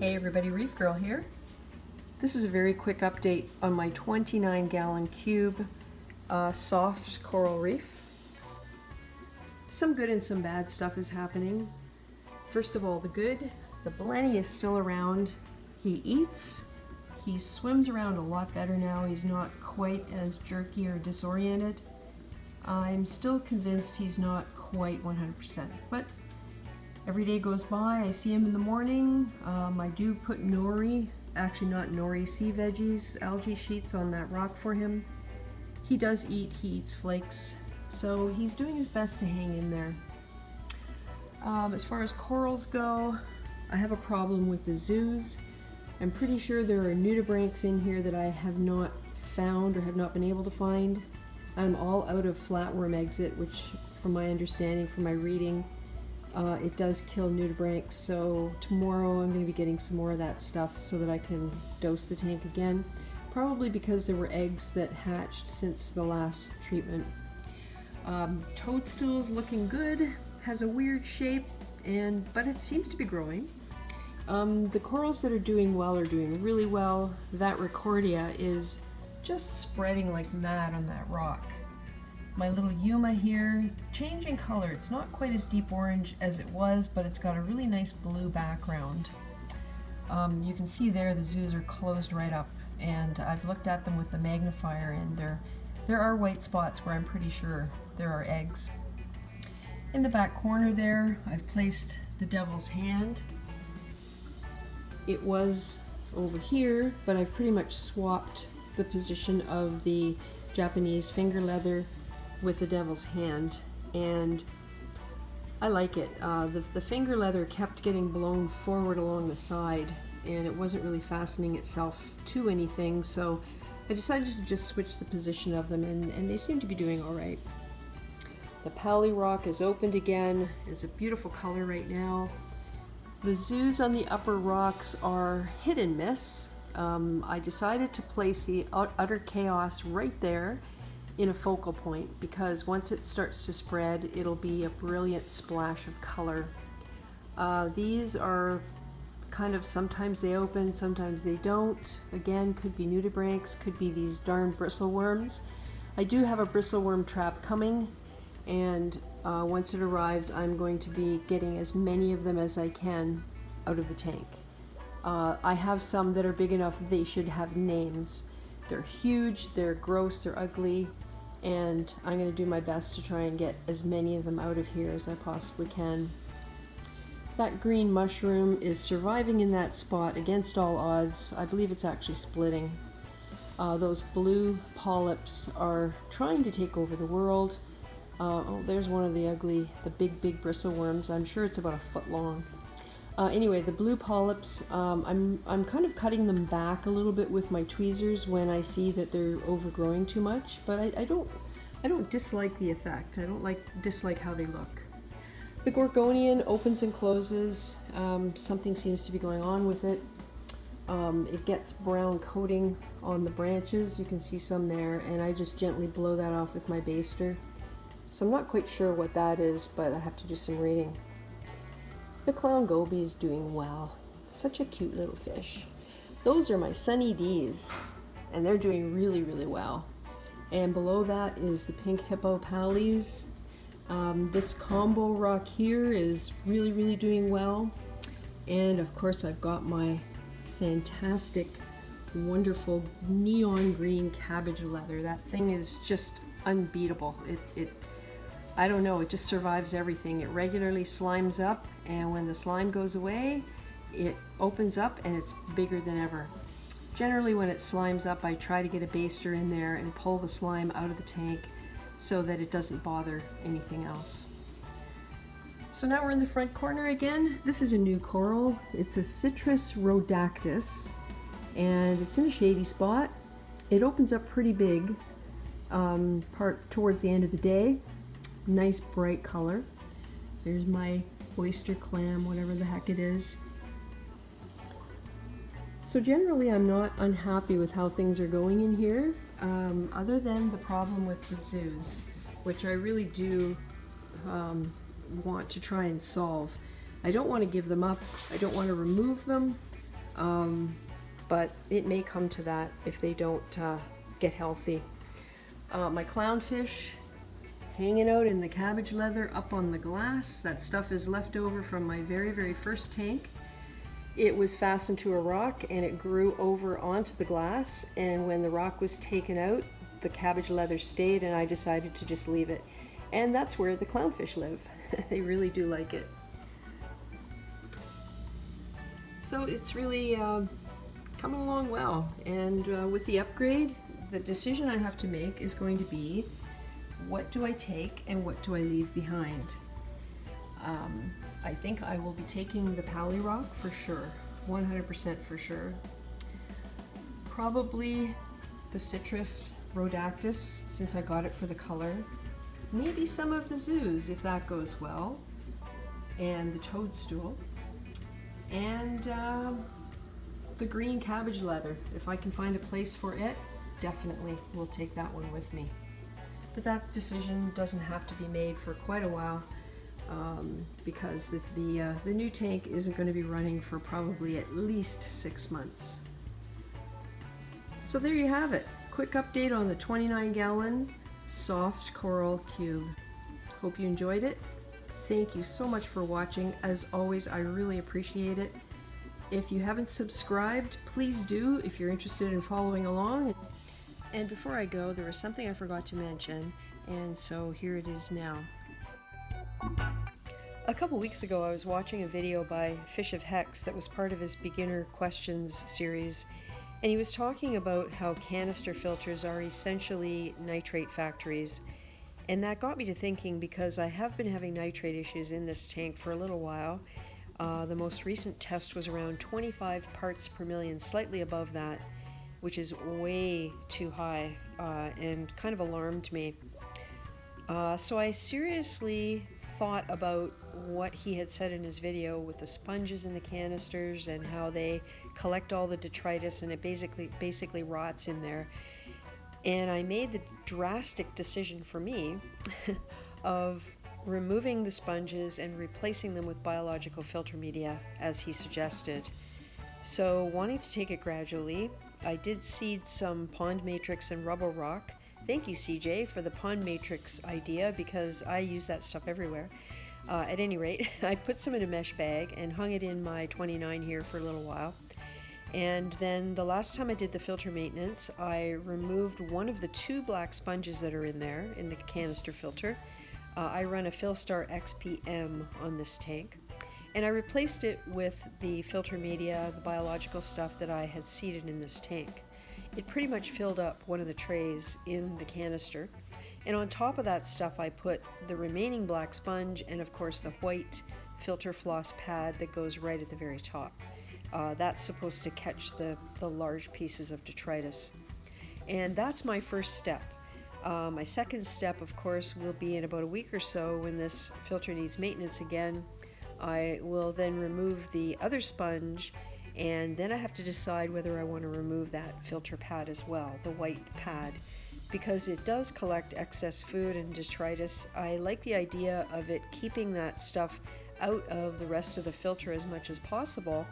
Hey everybody, Reef Girl here. This is a very quick update on my 29-gallon cube soft coral reef. Some good and some bad stuff is happening. First of all, the good, the Blenny is still around. He eats, he swims around a lot better now. He's not quite as jerky or disoriented. I'm still convinced he's not quite 100%, but every day goes by, I see him in the morning. I do put nori, actually not nori, sea veggies, algae sheets on that rock for him. He does eat, he eats flakes, so he's doing his best to hang in there. As far as corals go, I have a problem with the zoos. I'm pretty sure there are nudibranchs in here that I have not found or have not been able to find. I'm all out of flatworm exit, which from my understanding, from my reading, it does kill nudibranchs, so tomorrow I'm going to be getting some more of that stuff so that I can dose the tank again. Probably because there were eggs that hatched since the last treatment. Toadstool's looking good, has a weird shape, but it seems to be growing. The corals that are doing well are doing really well. That Ricordia is just spreading like mad on that rock. My little Yuma here, changing color. It's not quite as deep orange as it was, but it's got a really nice blue background. You can see there the zoos are closed right up, and I've looked at them with the magnifier, and there are white spots where I'm pretty sure there are eggs. In the back corner there, I've placed the devil's hand. It was over here, but I've pretty much swapped the position of the Japanese finger leather with the devil's hand, and I like it. The finger leather kept getting blown forward along the side, and it wasn't really fastening itself to anything, so I decided to just switch the position of them, and they seem to be doing all right. The Pally Rock is opened again. It's a beautiful color right now. The zoos on the upper rocks are hit and miss. I decided to place the Utter Chaos right there in a focal point, because once it starts to spread, it'll be a brilliant splash of color. These are kind of, sometimes they open, sometimes they don't. Again, could be nudibranchs, could be these darn bristleworms. I do have a bristleworm trap coming, and once it arrives, I'm going to be getting as many of them as I can out of the tank. I have some that are big enough they should have names. They're huge, they're gross, they're ugly, and I'm going to do my best to try and get as many of them out of here as I possibly can. That green mushroom is surviving in that spot against all odds. I believe it's actually splitting. Those blue polyps are trying to take over the world. Oh, there's one of the big bristleworms. I'm sure it's about a foot long. Anyway, the blue polyps, I'm kind of cutting them back a little bit with my tweezers when I see that they're overgrowing too much, but I don't dislike the effect. I don't dislike how they look. The Gorgonian opens and closes. Something seems to be going on with it. It gets brown coating on the branches. You can see some there, and I just gently blow that off with my baster. So I'm not quite sure what that is, but I have to do some reading. The clown goby is doing well. Such a cute little fish. Those are my Sunny D's, and they're doing really, really well. And below that is the pink hippo pallies. This combo rock here is really, really doing well. And of course I've got my fantastic, wonderful neon green cabbage leather. That thing is just unbeatable. I don't know, it just survives everything. It regularly slimes up, and when the slime goes away, it opens up and it's bigger than ever. Generally when it slimes up, I try to get a baster in there and pull the slime out of the tank so that it doesn't bother anything else. So now we're in the front corner again. This is a new coral. It's a Citrus rhodactis, and it's in a shady spot. It opens up pretty big part towards the end of the day. Nice bright color. There's my oyster clam, whatever the heck it is. So generally I'm not unhappy with how things are going in here, other than the problem with the zoos, which I really do want to try and solve. I don't want to give them up. I don't want to remove them. But it may come to that if they don't get healthy. My clownfish hanging out in the cabbage leather up on the glass. That stuff is left over from my very, very first tank. It was fastened to a rock and it grew over onto the glass, and when the rock was taken out, the cabbage leather stayed, and I decided to just leave it. And that's where the clownfish live. They really do like it. So it's really coming along well, and with the upgrade, the decision I have to make is going to be, what do I take and what do I leave behind? I think I will be taking the Pally Rock for sure, 100% for sure. Probably the Citrus Rhodactis, since I got it for the color. Maybe some of the Zoos, if that goes well, and the Toadstool. And the green cabbage leather. If I can find a place for it, definitely will take that one with me. But that decision doesn't have to be made for quite a while, because the new tank isn't going to be running for probably at least 6 months. So there you have it. Quick update on the 29-gallon soft coral cube. Hope you enjoyed it. Thank you so much for watching. As always, I really appreciate it. If you haven't subscribed, please do if you're interested in following along. And before I go, there was something I forgot to mention, and so here it is now. A couple weeks ago, I was watching a video by Fish of Hex that was part of his Beginner Questions series, and he was talking about how canister filters are essentially nitrate factories. And that got me to thinking, because I have been having nitrate issues in this tank for a little while. The most recent test was around 25 parts per million, slightly above that, which is way too high, and kind of alarmed me. So I seriously thought about what he had said in his video with the sponges in the canisters and how they collect all the detritus and it basically rots in there. And I made the drastic decision for me of removing the sponges and replacing them with biological filter media, as he suggested. So, wanting to take it gradually, I did seed some pond matrix and rubble rock. Thank you, CJ, for the pond matrix idea, because I use that stuff everywhere. At any rate, I put some in a mesh bag and hung it in my 29 here for a little while. And then the last time I did the filter maintenance, I removed one of the 2 black sponges that are in there in the canister filter. I run a Filstar XPM on this tank, and I replaced it with the filter media, the biological stuff that I had seeded in this tank. It pretty much filled up one of the trays in the canister, and on top of that stuff I put the remaining black sponge and of course the white filter floss pad that goes right at the very top. That's supposed to catch the large pieces of detritus. And that's my first step. My second step, of course, will be in about a week or so when this filter needs maintenance again. I will then remove the other sponge, and then I have to decide whether I want to remove that filter pad as well, the white pad, because it does collect excess food and detritus. I like the idea of it keeping that stuff out of the rest of the filter as much as possible.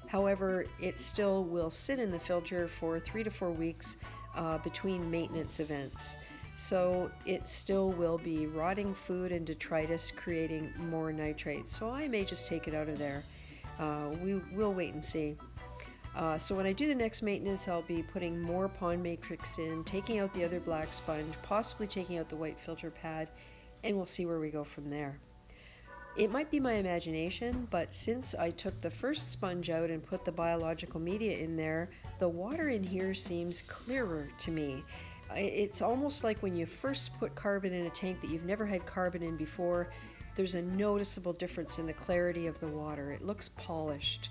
However, it still will sit in the filter for 3 to 4 weeks between maintenance events. So it still will be rotting food and detritus, creating more nitrates. So I may just take it out of there. We'll wait and see. So when I do the next maintenance, I'll be putting more pond matrix in, taking out the other black sponge, possibly taking out the white filter pad, and we'll see where we go from there. It might be my imagination, but since I took the first sponge out and put the biological media in there, the water in here seems clearer to me. It's almost like when you first put carbon in a tank that you've never had carbon in before, there's a noticeable difference in the clarity of the water. It looks polished.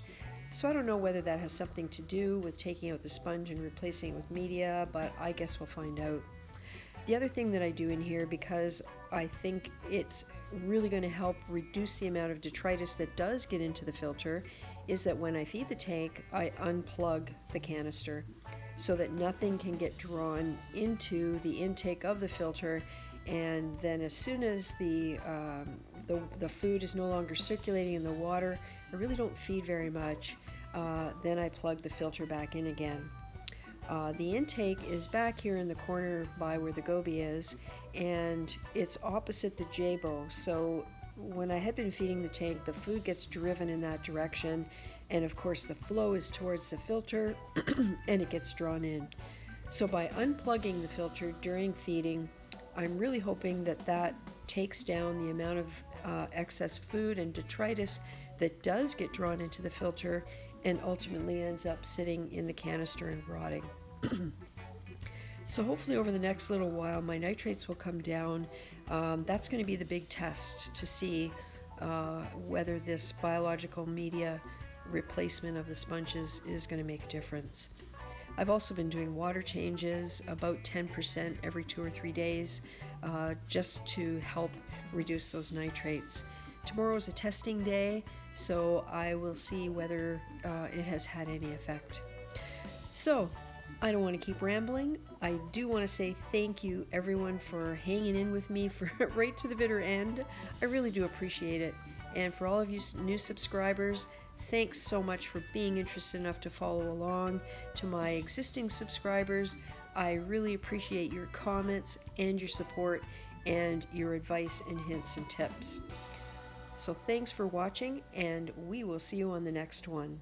So I don't know whether that has something to do with taking out the sponge and replacing it with media, but I guess we'll find out. The other thing that I do in here, because I think it's really going to help reduce the amount of detritus that does get into the filter, is that when I feed the tank, I unplug the canister so that nothing can get drawn into the intake of the filter. And then as soon as the food is no longer circulating in the water, I really don't feed very much. then I plug the filter back in again. The intake is back here in the corner by where the goby is, and it's opposite the J-bow. So when I had been feeding the tank, the food gets driven in that direction, and of course the flow is towards the filter and it gets drawn in. So by unplugging the filter during feeding, I'm really hoping that that takes down the amount of excess food and detritus that does get drawn into the filter and ultimately ends up sitting in the canister and rotting. So hopefully over the next little while my nitrates will come down. That's going to be the big test to see whether this biological media replacement of the sponges is going to make a difference. I've also been doing water changes, about 10% every 2 or 3 days, just to help reduce those nitrates. Tomorrow is a testing day, so I will see whether it has had any effect. So, I don't want to keep rambling. I do want to say thank you everyone for hanging in with me for right to the bitter end. I really do appreciate it. And for all of you new subscribers, thanks so much for being interested enough to follow along. To my existing subscribers, I really appreciate your comments and your support and your advice and hints and tips. So thanks for watching, and we will see you on the next one.